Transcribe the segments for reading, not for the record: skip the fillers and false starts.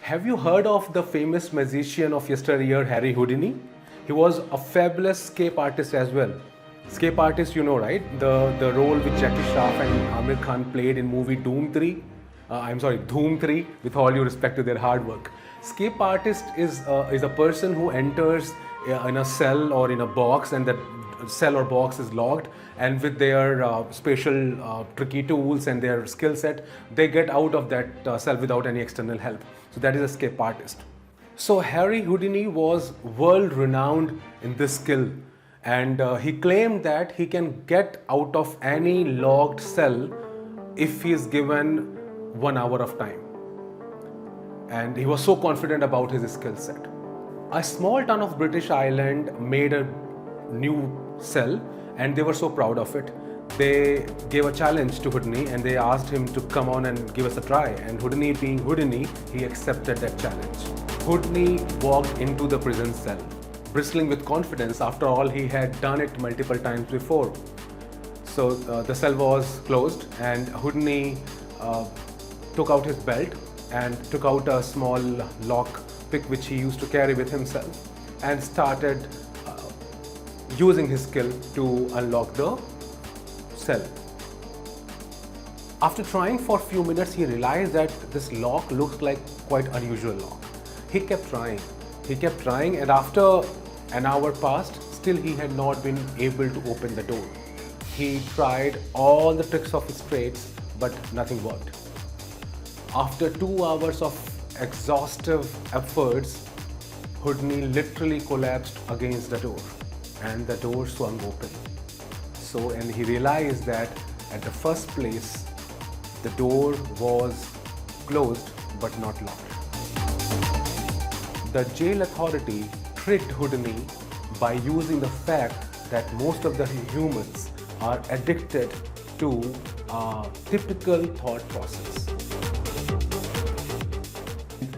Have you heard of the famous magician of yesteryear, Harry Houdini? He was a fabulous scape artist as well. Scape artist, you know, right? The role which Jackie Shroff and Amir Khan played in movie Doom 3. Doom 3, with all due respect to their hard work. Scape artist is a person who enters in a cell or in a box, and that cell or box is locked, and with their special tricky tools and their skill set, they get out of that cell without any external help. So that is a escape artist. So Harry Houdini was world renowned in this skill, and he claimed that he can get out of any locked cell if he is given 1 hour of time. And he was so confident about his skill set. A small town of British Island made a new cell, and they were so proud of it. They gave a challenge to Houdini and they asked him to come on and give us a try. And Houdini, being Houdini, he accepted that challenge. Houdini walked into the prison cell, bristling with confidence. After all, he had done it multiple times before. So the cell was closed, and Houdini took out his belt and took out a small lock pick which he used to carry with himself, and started using his skill to unlock the cell. After trying for a few minutes, he realized that this lock looks like quite unusual lock. He kept trying, and after an hour passed, still he had not been able to open the door. He tried all the tricks of his trades, but nothing worked. After 2 hours of exhaustive efforts, Houdini literally collapsed against the door, and the door swung open. And he realized that at the first place, the door was closed but not locked. The jail authority tricked Houdini by using the fact that most of the humans are addicted to a typical thought process.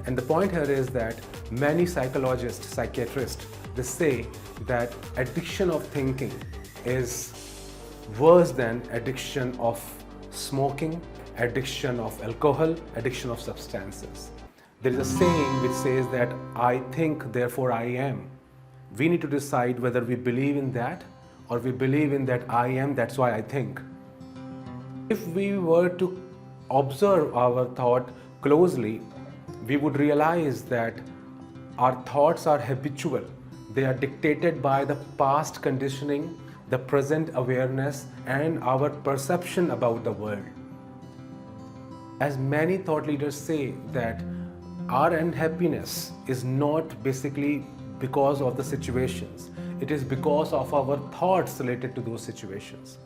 And the point here is that many psychologists, psychiatrists, they say that addiction of thinking is worse than addiction of smoking, addiction of alcohol, addiction of substances. There is a saying which says that I think, therefore I am. We need to decide whether we believe in that, or we believe in that I am, that's why I think. If we were to observe our thought closely, we would realize that our thoughts are habitual. They are dictated by the past conditioning, the present awareness, and our perception about the world. As many thought leaders say, that our unhappiness is not basically because of the situations. It is because of our thoughts related to those situations,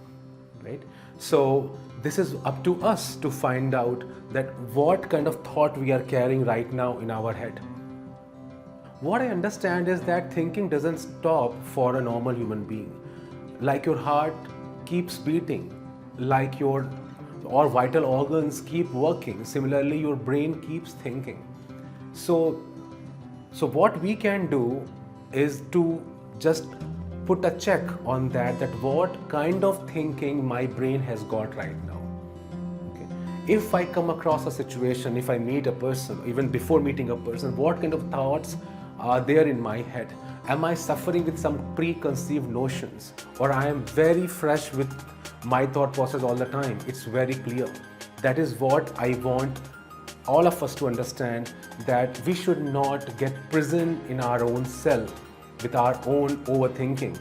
right? So this is up to us to find out that what kind of thought we are carrying right now in our head. What I understand is that thinking doesn't stop for a normal human being. Like your heart keeps beating, like your vital organs keep working, similarly your brain keeps thinking. So what we can do is to just put a check on that what kind of thinking my brain has got right now. Okay. If I come across a situation, if I meet a person, even before meeting a person, what kind of thoughts are there in my head? Am I suffering with some preconceived notions, or I am very fresh with my thought process all the time? It's very clear. That is what I want all of us to understand, that we should not get prisoned in our own cell with our own overthinking.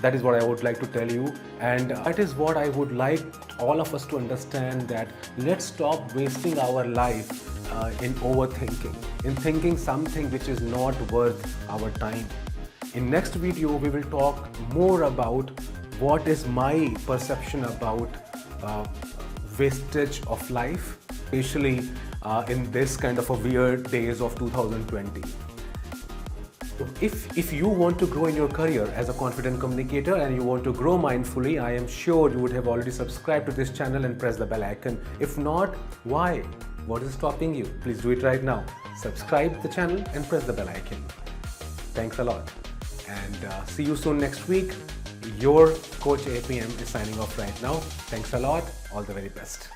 That is what I would like to tell you, and that is what I would like all of us to understand, that let's stop wasting our life in overthinking, in thinking something which is not worth our time. In next video, we will talk more about what is my perception about wastage of life, especially in this kind of a weird days of 2020. If you want to grow in your career as a confident communicator and you want to grow mindfully, I am sure you would have already subscribed to this channel and press the bell icon. If not, why? What is stopping you? Please do it right now. Subscribe the channel and press the bell icon. Thanks a lot, and see you soon next week. Your coach APM is signing off right now. Thanks a lot. All the very best.